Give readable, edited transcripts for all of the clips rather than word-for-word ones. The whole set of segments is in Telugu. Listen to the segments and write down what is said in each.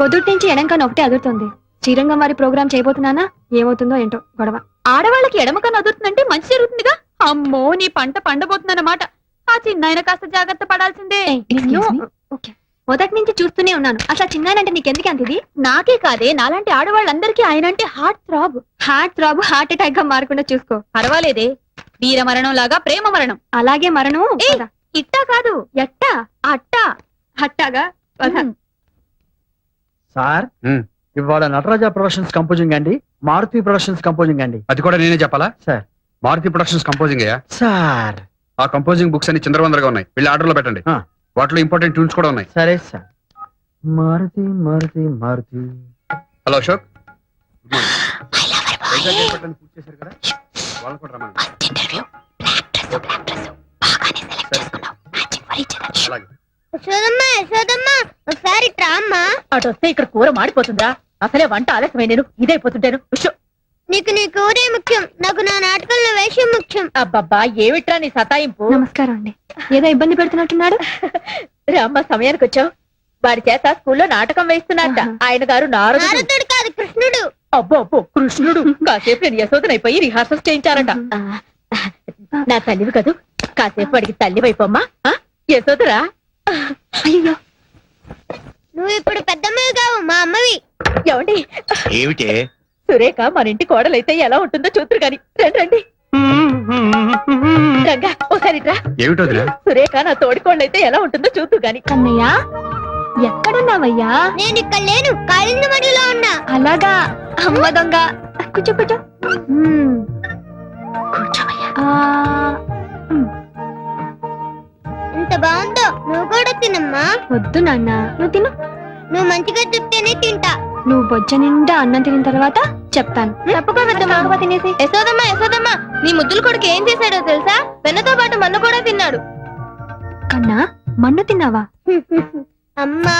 పొద్దుటి నుంచి ఎడంకన్నా ఒకటే అదురుతుంది. శ్రీరంగం వారి ప్రోగ్రామ్ చేయబోతున్నానా, ఏమవుతుందో ఏంటో గొడవ. ఆడవాళ్ళకి ఎడమకన్నా అదురుతుందంటే మంచి జరుగుతుందిగా. అమ్మో, నీ పంట పండబోతుందన్నమాట. ఆ చిన్నాయన కాస్త జాగ్రత్త పడాల్సిందే. మొదటి నుంచి చూస్తూనే ఉన్నాను. అసలు చిన్నాయనంటే నీకెందుకు అంత ఇది? నాకే కాదే, నాలాంటి ఆడవాళ్ళందరికీ ఆయన అంటే హార్ట్ థ్రాబ్. హార్ట్ అటాక్ గా మారకుండా చూసుకో. పర్వాలేదే, వీర మరణం లాగా ప్రేమ మరణం. అలాగే మరణం ఇట్టా కాదు, ఎట్టా అట్టా అట్టాగా. సార్, ఇవాళ నటరాజా ప్రొడక్షన్స్ కంపోజింగ్ అండి, మారుతి ప్రొడక్షన్స్ కంపోజింగ్ అండి. అది కూడా నేనే చెప్పాలా? సార్, మారుతి ప్రొడక్షన్స్ కంపోజింగ్ అయ్యా. సార్, ఆ కంపోజింగ్ బుక్స్ అన్ని చిందరవందరగా ఉన్నాయి, వెళ్ళి ఆర్డర్ లో పెట్టండి. వాటిలో ఇంపార్టెంట్ ట్యూన్స్ కూడా ఉన్నాయి. సరే సార్. మారుతి మారుతి మారుతి. హలో అశోక్, పూర్తి చేశారు కదా, వాళ్ళు కూడా రమ్మని. ఒకసారి ట్రామ్మా. అటు వస్తే ఇక్కడ కూర మాడిపోతుందా? అసలే వంట ఆలస్యమై నేను ఇదైపోతుంటాను. నీకు నీ కూరే ముఖ్యం, నాకు నా నాటకంలో వేషం ముఖ్యం. అబ్బబ్బా, ఏమిట్రా నీ సతాయింపు? నమస్కారం అండి. ఏదో ఇబ్బంది పెడుతున్నట్టున్నాడు. రామ్మ, సమయానికి వచ్చావు. వాడి చేత స్కూల్లో నాటకం వేస్తున్నారట. ఆయన గారు నారదుడు కాదు, కృష్ణుడు. అబ్బో అబ్బో, కృష్ణుడు. కాసేపు నేను యశోదనైపోయి రిహార్సల్స్ చేయించారట. నా తల్లివి కదూ, కాసేపు వాడికి తల్లి వైపోమ్మా. యశోదరా, అయ్యో, నువ్వు ఇప్పుడు పెద్దమ్మవి కావు, మా అమ్మవి. ఏమండి? ఏమిటే? సురేఖ మన ఇంటి కోడలైతే ఎలా ఉంటుందో చూతురు గాని. రండి రండి. రంగా, ఓసారి రా. ఏమిటో సురేఖ నా తోడికోళ్ళైతే ఎలా ఉంటుందో చూతురు గాని. కన్నయ్య, ఎక్కడున్నావయ్యా? నేను ఇక్కడ లేను, కాళింద మడిలో ఉన్నా. అలాగా, అమ్మ దొంగ. కూర్చో కూర్చో. ఎంత బాగుందో, నువ్వు కూడా తినమ్మా. వద్దు నాన్న, నువ్వు తిను. నువ్వు మంచిగా చెప్తేనే తింటా. నువ్వు బొజ్జ నిండా అన్నం తిన్న తర్వాత చెప్తాను. తప్పుకోవద్దమ్మా, తినేసి. యశోదమ్మా యశోదమ్మా, నీ ముద్దుల కొడుకు ఏం చేశాడో తెలుసా? వెన్నతో పాటు మన్ను కూడా తిన్నాడు. కన్నా, మన్ను తిన్నావా? అమ్మా,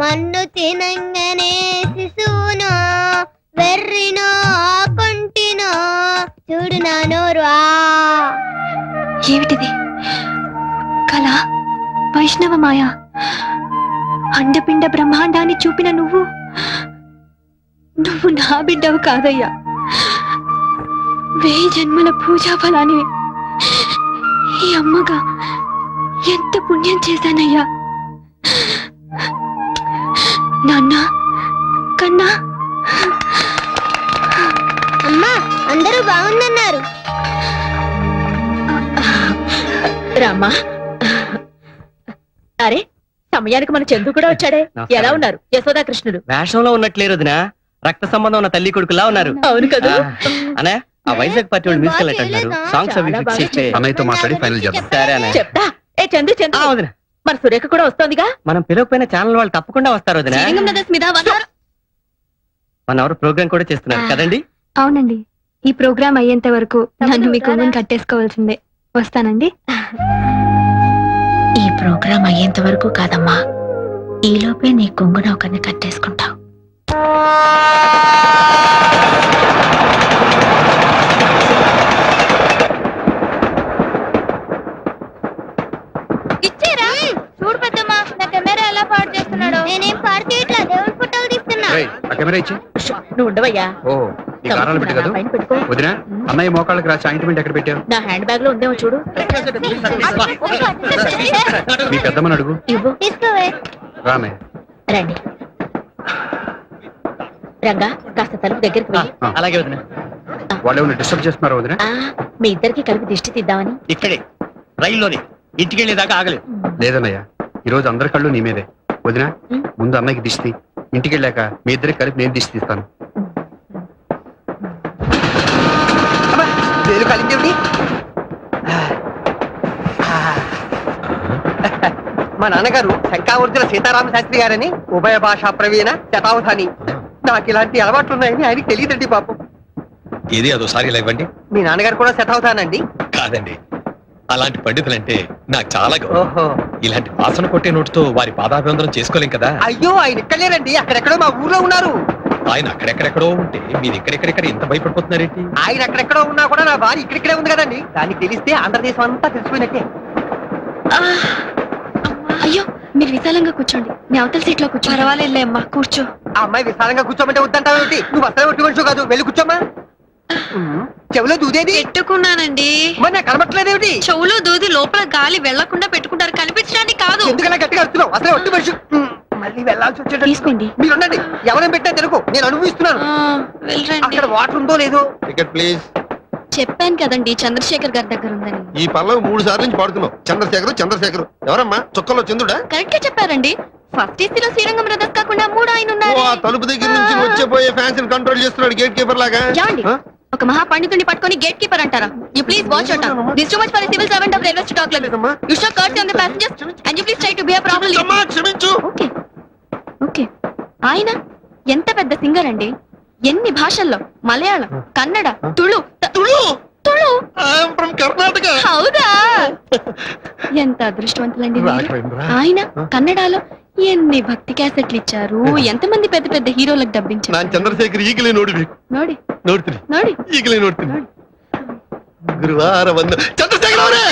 మన్ను తినంగానే శిశువునో వెర్రినో కొంటినో చూడు నా నోరు. ఏమిటిది? కళ, వైష్ణవ మాయ, అండపిండ బ్రహ్మాండాన్ని చూపిన నువ్వు నా బిడ్డవు కాదయ్యా. 1000 జన్మల పూజా ఫలాన్ని ఈ అమ్మగా ఎంత పుణ్యం చేశానయ్యా. నాన్న, కన్నా. అమ్మా, అందరూ బాగుందన్నారు. రామ్మా, అరే సమయానికి మన చందు కూడా వచ్చాడే. ఎలా ఉన్నారు యశోదా కృష్ణుడు? వేషంలో ఉన్నట్లేరు వదినా, రక్త సంబంధం ఉన్న తల్లి కొడుకులా ఉన్నారు. అవును కదా. అనే ఆ వైజాగ్ పార్టీ వాళ్ళు మ్యూజికల్ అంటున్నారు. సాంగ్స్ అవి ఫిక్స్ చేస్తే అన్నయ్యతో మాట్లాడి ఫైనల్ చేద్దాం. సరే అనే చెప్తా. ఏ చందు చందు, వదినా, మన సురేఖ కూడా వస్తోందిగా. మనం పిలవకపోయిన ఛానల్ వాళ్ళు తప్పకుండా వస్తారు వదినా. మన ఎవరు ప్రోగ్రామ్ కూడా చేస్తున్నారు కదండి? అవునండి, ఈ ప్రోగ్రామ్ అయ్యేంత వరకు నన్ను మీ కొంగుని కట్టేసుకోవాల్సిందే. వస్తానండి. ఈ ప్రోగ్రాం అయ్యేంత వరకు కాదమ్మా, ఈలోపే నీ కొంగున ఒకరిని కట్టేసుకుంటావు. ఇచ్చేరా? చూడు పెద్దమ్మా, నా కెమెరా ఎలా పాడు చేస్తున్నాడు. నేనేం పాడు చేయట్లా, దేవుడి ఫోటోలు తీస్తున్నా. ఆ కెమెరా ఇచ్చి. నువ్వు ఉండవయ్యా. ఓ, నీ కారాలు పెట్టి కదా వదినా. అన్నయ్య మోకాళ్ళకి రాసి ఆయింట్మెంట్ ఎక్కడ పెట్టావు? నా హ్యాండ్ బ్యాగ్ లో ఉందేమో చూడు. మీ పెద్దమ్మని అడుగు. ఇవ్వు. తీసుకోవే. రామే. రండి రంగా, కాస్త తలుపు దగ్గరికి వెళ్ళి. అలాగే వదినా. వాళ్ళు ఏమైనా డిస్టర్బ్ చేస్తున్నారా వదినా? మీ ఇద్దరికి కలిపి దిష్టి తీద్దామని. ఇక్కడే రైల్లోనే ఇంటికి వెళ్ళేదాకా ఆగలేదు. లేదన్నయ్య, ఈ రోజు అందరి కళ్ళు నీ మీదే. వదినా, ముందు అన్నయ్యకి దిష్టి, ఇంటికి వెళ్ళాక మీ ఇద్దరికి కలిపి నేను దిష్టి తీస్తాను. మా నాన్నగారు శంకావర్జున సీతారామ శాస్త్రి గారని ఉభయ భాషా ప్రవీణ శతావధాని. నాకు ఇలాంటి అలవాట్లు ఉన్నాయని ఆయనకి తెలియదండి పాపం. ఏది అదోసారి ఇలా ఇవ్వండి. మీ నాన్నగారు కూడా శతావధానండి? కాదండి, అలాంటి పండితులంటే నాకు చాలా గౌరవం. ఓహో, ఇలాంటి వాసన కొట్టే నోటితో వారి పాదాభివందనం చేసుకోలేం కదా. అయ్యో, ఆయన ఇక్కడ లేరండి, అక్కడెక్కడో మా ఊర్లో ఉన్నారు. ఆయన అక్కడెక్కడెక్కడో ఉంటే మీరు ఇక్కడెక్కడెక్కడ ఎంత భయపడిపోతున్నారేంటి? ఆయన అక్కడెక్కడో ఉన్నా కూడా నా భార్య ఇక్కడిక్కడే ఉంది కదండి. దానికి తెలిస్తే ఆంధ్రదేశం అంతా తెలిసిపోయినట్టే. అయ్యో, మీరు విశాలంగా కూర్చోండి నేను అవతల సీట్ లో కూర్చో పర్వాలేదులే అమ్మా కూర్చో ఆ అమ్మాయి విశాలంగా కూర్చోమంటే వద్దంటావు ఏమిటి? నువ్వు అసలు ఒట్టి మనిషి కాదు, వెళ్ళి కూర్చోమ్మా. చెవిలో దూదేది పెట్టుకున్నానండి మరి నాకు కనబట్టలేదేమిటి? చెవులో దూది లోపల గాలి వెళ్లకుండా పెట్టుకుంటారు కనిపించడానికి కాదు ఎందుకలా గట్టిగా అడుగుతున్నావు? అసలు ఒట్టి మనిషి. మళ్ళీ వెళ్ళాల్సి వచ్చేటట్టు. తీసుకోండి మీరు ఉండండి, ఎవరైనా పెట్టా తెలుగు, నేను అనుభవిస్తున్నాను. వెళ్ళండి అక్కడ వాటర్ ఉందో లేదో. Ticket please. చెప్పాను కదండి చంద్రశేఖర్ గారి దగ్గర ఉందని ఈ పల్లవి 3 సార్లు నుంచి పాడుతున్నావు. చంద్రశేఖర్ చంద్రశేఖర్ ఎవరమ్మా? చొక్కలో చంద్రుడా? కరెక్ట్ గా చెప్పారండి ఫస్ట్ ఏసీలో శ్రీరంగం బ్రదర్స్ కాకుండా 3 ఆయన ఓ, ఉన్నారు ఆ తలుపు దగ్గర నుంచి వచ్చే పోయే ఫ్యాన్స్ కంట్రోల్ చేస్తున్నాడు గేట్ కీపర్ లాగా. ఏమండి? ఆ? ఒక మహా పండితుడిని పట్టుకొని గేట్ కీపర్ అంటారా you please watch your tongue this too much for civil servant of railway talk like అమ్మా. You show courtesy on the passengers and you please try to behave properly అమ్మా, క్షమించు. ఓకే ఓకే ఆయన ఎంత పెద్ద సింగర్ అండి ఎన్ని భాషల్లో మలయాళం కన్నడ తుళు తుళు. Tulu I'm from Karnataka. హౌదా ఎంత అదృష్టవంతులండి మీరు. రాఘవేంద్ర. ఆయన కన్నడలో ఎన్ని భక్తి క్యాసెట్లు ఇచ్చారు ఎంతమంది పెద్ద పెద్ద హీరోలకు ನಾನ್ డబ్బించారు ಚಂದ್ರಶೇಖರ್ ಈಗಲೇ ನೋಡ್ಬೇಕು. ನೋಡಿ ನೋಡ್ತೀನಿ, ನೋಡಿ ಈಗಲೇ ನೋಡ್ತೀನಿ. ಗುರುವಾರ ಬಂದು ಚಂದ್ರಶೇಖರ್ ಅವರೇ,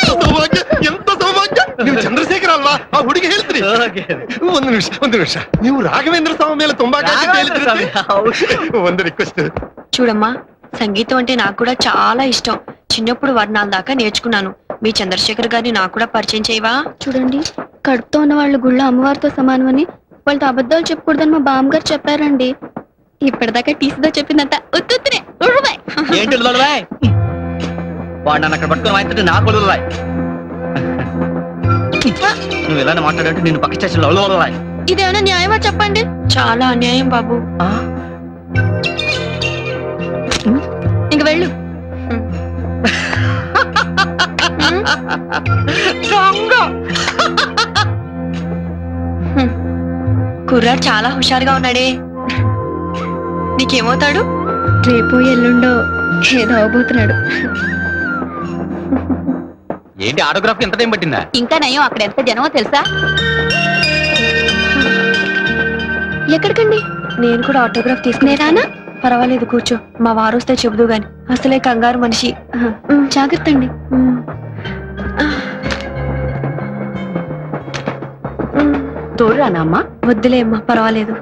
ಸೌಭಾಗ್ಯ, ಎಂತ ಸೌಭಾಗ್ಯ. ನೀವು ಚಂದ್ರಶೇಖರ್ ಅಲ್ವಾ? ಆ ಹುಡುಗಿ ಹೇಳ್ತೀರಿ. ಒಂದು ನಿಮಿಷ ನೀವು ರಾಘವೇಂದ್ರ ಸ್ವಾಮಿ ಮೇಲೆ ತುಂಬಾ ಕಾಳಜಿ ಹೇಳಿದ್ರಿ. ಒಂದು ರಿಕ್ವೆಸ್ಟ್. చూడమ్మా సంగీతం అంటే నాకు కూడా చాలా ఇష్టం చిన్నప్పుడు వర్ణాల దాకా నేర్చుకున్నాను మీ చంద్రశేఖర్ గారిని నాకు కూడా పరిచయం చేయవా చూడండి కడుపుతో ఉన్న వాళ్ళు గుళ్ళ అమ్మవారితో సమానమని వాళ్ళతో అబద్ధాలు చెప్పకూడదని మా బామ్మగారు చెప్పారండి ఇప్పటిదాకా టీసీతో చెప్పిందంట ఉత్తుత్తునే ఉరువై. ఏంటి ఉల్లులవాయ్? వాడు నన్ను అక్కడ పట్టుకుని వాయించుంటే నాకు ఉల్లులవాయ్. నువ్వు ఇలానే మాట్లాడంటే నేను పక్క స్టేషన్లో ఉల్లులవాయ్. ఇదేమైనా న్యాయమా చెప్పండి చాలా అన్యాయం బాబు ఇంక వెళ్ళు కుర్రాడు చాలా హుషారుగా ఉన్నాడే నీకేమవుతాడు రేపు ఎల్లుండో ఏదో అవబోతున్నాడు ఏంటి ఆటోగ్రాఫ్ ఎంత టైం పట్టిందా? ఇంకా నయం అక్కడ ఎంత జనమో తెలుసా ఎక్కడికండి నేను కూడా ఆటోగ్రాఫ్ తీసుకునేరానా పర్వాలేదు కూర్చో మా వారు వస్తే చెబుదు గాని అసలే కంగారు మనిషి జాగ్రత్త అండి తోడురానా అమ్మా వద్దులే అమ్మా పర్వాలేదు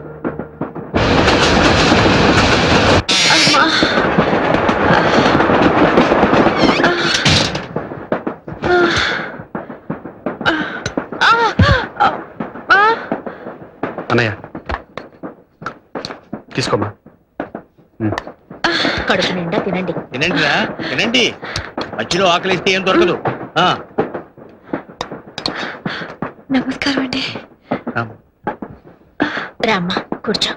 అన్నయ్య తీసుకోమ్మా. కడుపు నిండా తినండి. తినండిరా తినండి, మధ్యలో ఆకలిస్తే ఏం దొరకదు. నమస్కారం అండి రామ్మా కూర్చో.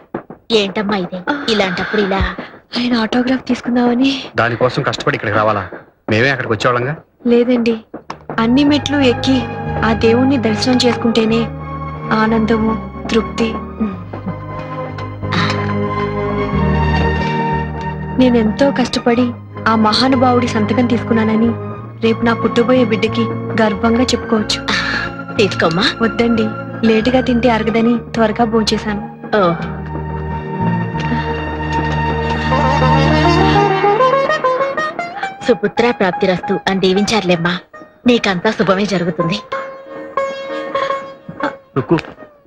ఏంటమ్మా ఇది ఇలాంటప్పుడు ఇలా? ఆయన ఆటోగ్రాఫ్ తీసుకుందామని. దానికోసం కష్టపడి ఇక్కడికి రావాలా? మేమే అక్కడికి వచ్చేవాళ్ళంగా. లేదండి అన్ని మెట్లు ఎక్కి ఆ దేవుణ్ణి దర్శనం చేసుకుంటేనే ఆనందము తృప్తి. నేనెంతో కష్టపడి ఆ మహానుభావుడి సంతకం తీసుకున్నానని రేపు నా పుట్టబోయే బిడ్డకి గర్వంగా చెప్పుకోవచ్చు. తీసుకోమ్మా. వద్దండి లేటుగా తింటే అరగదని త్వరగా భోంచేశాను. ఓ సుపుత్ర ప్రాప్తిరస్తు అని దీవించారులేమ్మా. నీకంతా శుభమే జరుగుతుంది.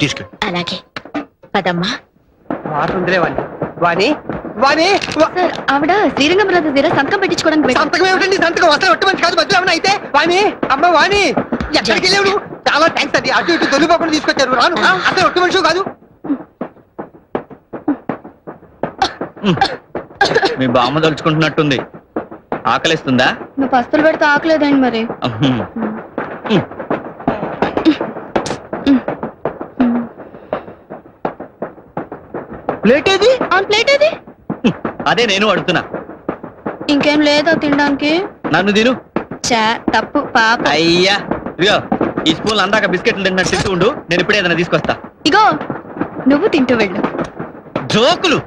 తీసుకెళ్ళి. అలాగే పదమ్మా. వాటర్ ఉందిలే వాణి. వాణి వాణి సార్ ఆవిడ శ్రీరంగం బ్రదర్స్ దగ్గర సంతకం పెట్టించుకోవడానికి వెళ్ళారు. సంతకం ఏమిటండి? సంతకం అసలు ఒట్టి మంచి కాదు, మధ్యలో ఏమన్నా అయితే. వాణి అమ్మ వాణి ఎక్కడికి వెళ్ళావు? చాలా థ్యాంక్స్ అండి, అటు ఇటు దొల్లిపోకుండా తీసుకొచ్చారు. రాను అసలు ఒట్టి మనిషి కాదు. మీ బామ్మ తలుచుకుంటున్నట్టుంది. ఆకలిస్తుందా? నువ్వు పస్తులు పెడితే ఆకలేదండి మరి. ప్లేట్ ఏది? ప్లేట్ ఏది? అదే నేను అడుగుతున్నా. ఇంకేం లేదా తినడానికి? నన్ను తిను. చా తప్పు పాప. అయ్యా ఇదిగో ఈ స్పూన్ అందాక బిస్కెట్లు తిన్నట్టు తింటూ ఉండు, నేను ఇప్పుడే ఏదైనా తీసుకొస్తా. ఇగో నువ్వు తింటూ వెళ్ళు. జోకులు.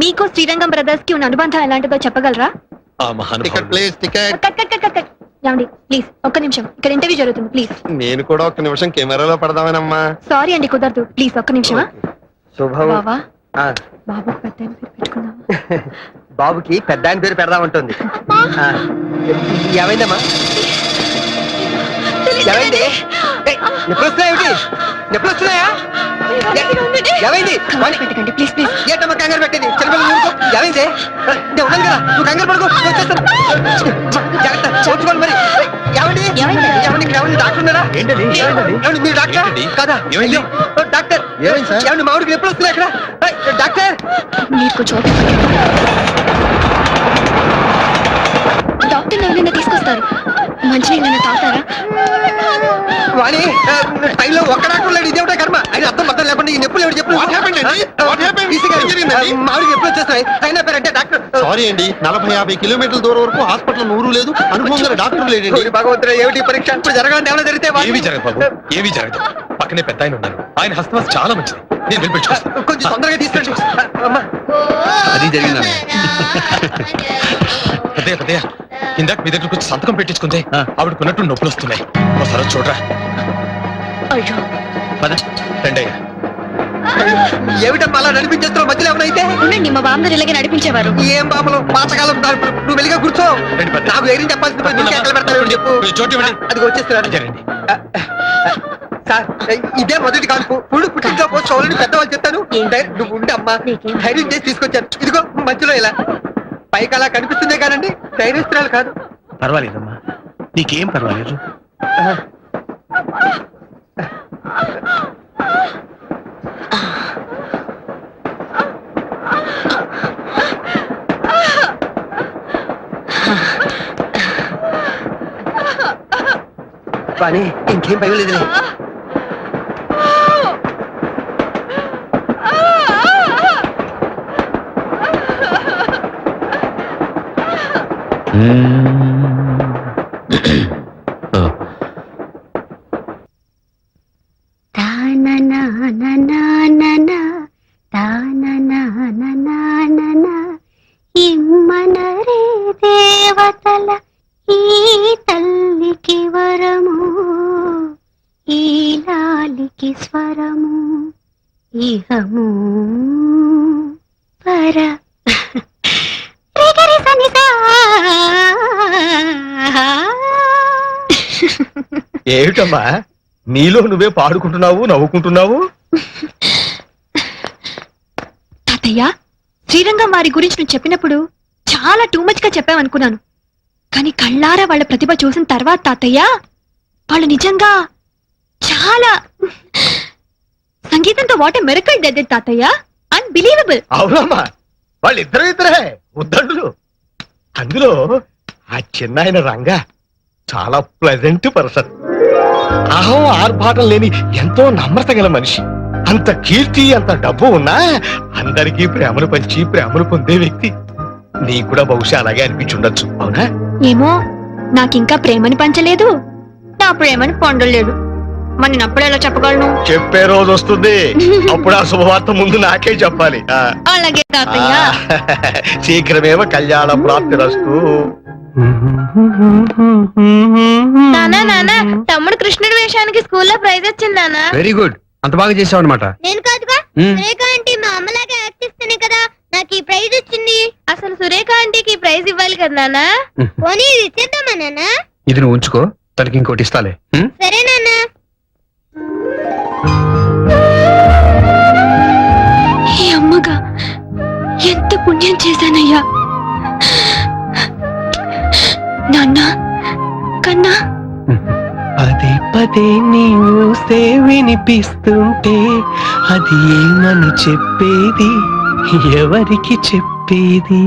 మీకు శ్రీరంగం బ్రదర్స్ కి ఉన్న అనుబంధం ఎలాంటిదో చెప్పగలరా? Ticket please. Ticket. Cut cut cut cut. ఏమండి ప్లీజ్ ఒక్క నిమిషం, ఇక్కడ ఇంటర్వ్యూ జరుగుతుంది ప్లీజ్. నేను కూడా ఒక్క నిమిషం కెమెరాలో పడదామనమ్మా. సారీ అండి కుదరదు ప్లీజ్ ఒక్క నిమిషమా. శుభం. బావా ఆ, బాబుకి పెద్ద ఆయన పేరు పెట్టుకుందాం. బాబుకి పెద్ద ఆయన పేరు పెడదామంటుంది. ఏమైందమ్మా? ఏమైంది? ఏయ్, నొప్పులు వస్తున్నాయా ఏమిటి? నొప్పులు వస్తున్నాయా? ఏమైంది? వాణి, పెట్టకండి ప్లీజ్ ప్లీజ్. ఏంటమ్మా కంగారు పెట్టేది? చిన్నపిల్లలు ఊరుకో. ఏమైంది? నేను ఉన్నాను కదా, నువ్వు కంగారు పడుకో, నేను వచ్చేస్తాను. జాగ్రత్త, చూసుకోవాలి మరి. ఏమండి? ఏమైంది? ఏమండి? ఇక్కడ ఏమండి? డాక్టర్ ఉన్నారా? ఏంటండి? ఏమండి, మీరు డాక్టర్ ఏంటండి? కదా? ఏమైంది? అయ్యో, ఓ, డాక్టర్ ఏమైంది సార్? ఏమండి, మా ఊరికి నొప్పులు వస్తున్నాయి ఇక్కడ. డాక్టర్ మీరు కొంచెం డాక్టర్ ఎవరైనా తీసుకొస్తారు. మంచినీళ్ళైనా తాగుతారా? వాణి, టైంలో ఒక్క డాక్టర్ లేడు, ఇదేమిటో కర్మ. ఆయన అర్థం అర్థం లేకుండా ఈ నొప్పులు ఎవరు చెప్పు. What happened అండి? What happened? ఏం జరిగిందండి? మా ఊరికి ఎప్పుడు వచ్చేస్తాయి అయినా పేరంటే డాక్టర్. సారీ అండి, 40-50 కిలోమీటర్ల దూరం వరకు హాస్పిటల్ ఊరు లేదు, అనుభవం గల డాక్టర్ లేడండి. ఓరి భగవంతుడా, ఏమిటి ఈ పరీక్ష? ఇప్పుడు జరగాలని ఏమైనా జరిగితే వాణి- ఏమీ జరగదు బాబు, ఏమీ జరగదు. పక్కనే పెద్ద ఆయన ఉన్నారు, ఆయన హస్తవాసి చాలా మంచిది. నేను వెళ్ళిపెట్టుకొస్తాను. కొంచెం తొందరగా తీసుకెళ్ళి. అమ్మా, అది జరిగిందా? పెద్దయ్య పెద్దయ్య, ఇందాక మీ దగ్గరకు వచ్చి సంతకం పెట్టించుకుంటే ఆవిడకున్నట్టు నొప్పులు వస్తున్నాయి. ఒకసారి వచ్చి చూడరా. అయ్యో పద. రండయ్య. ఏమిటమ్మా అలా నడిపించేస్తున్నావు? మధ్యలో ఏమైనా అయితే? ఉండండి, మా బామ్మగారు ఇలాగే నడిపించేవారు. ఏం బాబులు, పాతకాలం దాని- నువ్వు వెళ్ళిగా కూర్చో. రండి పెద్ద. నాకు ధైర్యం చెప్పాల్సింది పోయి నువ్వు కేకలు పెడతావు చెప్పు. కొంచెం చోటు ఇవ్వండి. అది వచ్చేస్తున్నాను. రండి. సార్, ఇదే మొదటి కాల్పు. పుడు పుట్టింట్లో పోసుకోవాలని పెద్దవాళ్ళు చెప్తాను. నువ్వు ఉండి అమ్మా, నీకేం? ధైర్యం చేసి తీసుకొచ్చాను. ఇదిగో మధ్యలో ఇలా పైకి అలా కనిపిస్తుందే కానండి, ధైర్యస్తురాలు కాదు. పర్వాలేదమ్మా, నీకేం పర్వాలేదు. కానీ ఇంకేం భయం లేదులే. ఇమ్మనరే దేవతల ఈ తల్లికి వరము, ఈ లాలికి స్వరము, ఇహము పర రిగరి సనిసా. ఏమిటమ్మా నీలో నువ్వే పాడుకుంటున్నావు, నవ్వుకుంటున్నావు? తాతయ్య, శ్రీరంగం వారి గురించి నువ్వు చెప్పినప్పుడు చాలా టూ మచ్ గా చెప్పావనుకున్నాను. కానీ కళ్ళారా వాళ్ళ ప్రతిభ చూసిన తర్వాత తాతయ్య, వాళ్ళు నిజంగా చాలా సంగీతంతో వాట్ ఏ మిరకల్ డెడ్ తాతయ్య. అన్బిలీవబుల్. అవునమ్మా, వాళ్ళిద్దరు ఇద్దరే ఉద్దండులు. అందులో ఆ చిన్నాయన రంగా చాలా ప్లెజెంట్ పర్సన్. అహం ఆర్భాటం లేని ఎంతో నమ్రత గల మనిషి. అంత కీర్తి, అంత డబ్బు ఉన్నా అందరికీ ప్రేమను పంచి ప్రేమను పొందే వ్యక్తి. నీ కూడా బహుశా అలాగే అనిపించుండొచ్చు, అవునా? ఏమో, నాకింకా ప్రేమని పంచలేదు, నా ప్రేమని పొందలేదు. మరి నేను అప్పుడు ఎలా చెప్పగలను? చెప్పే రోజు వస్తుంది, అప్పుడు ఆ శుభవార్త ముందు నాకే చెప్పాలి. అలాగే తాతయ్య. శీఘ్రమేవ కళ్యాణ ప్రాప్తిరస్తు. నానా నానా, తమ్ముడు కృష్ణుడి వేషానికి స్కూల్లో ప్రైజ్ వచ్చింది నానా. వెరీ గుడ్, అంత బాగా చేసావు అనమాట. నేను కాదుగా, సురేఖ ఆంటీ మా అమ్మలాగా యాక్ట్ చేస్తేనే కదా నాకు ఈ ప్రైజ్ వచ్చింది. అసలు సురేఖ ఆంటీకి ఈ ప్రైజ్ ఇవ్వాలి కదా నానా. పోనీ ఇది ఇచ్చేద్దామా నానా? ఇది నువ్వు ఉంచుకో, తనకి ఇంకోటి ఇస్తాలే. సరే నాన్నా. ఈ అమ్మగా ఎంత పుణ్యం చేశానయ్యా. నాన్న కన్నా, పదే పదే నీవుసే వినిపిస్తుంటే అది ఏమని చెప్పేది, ఎవరికి చెప్పేది?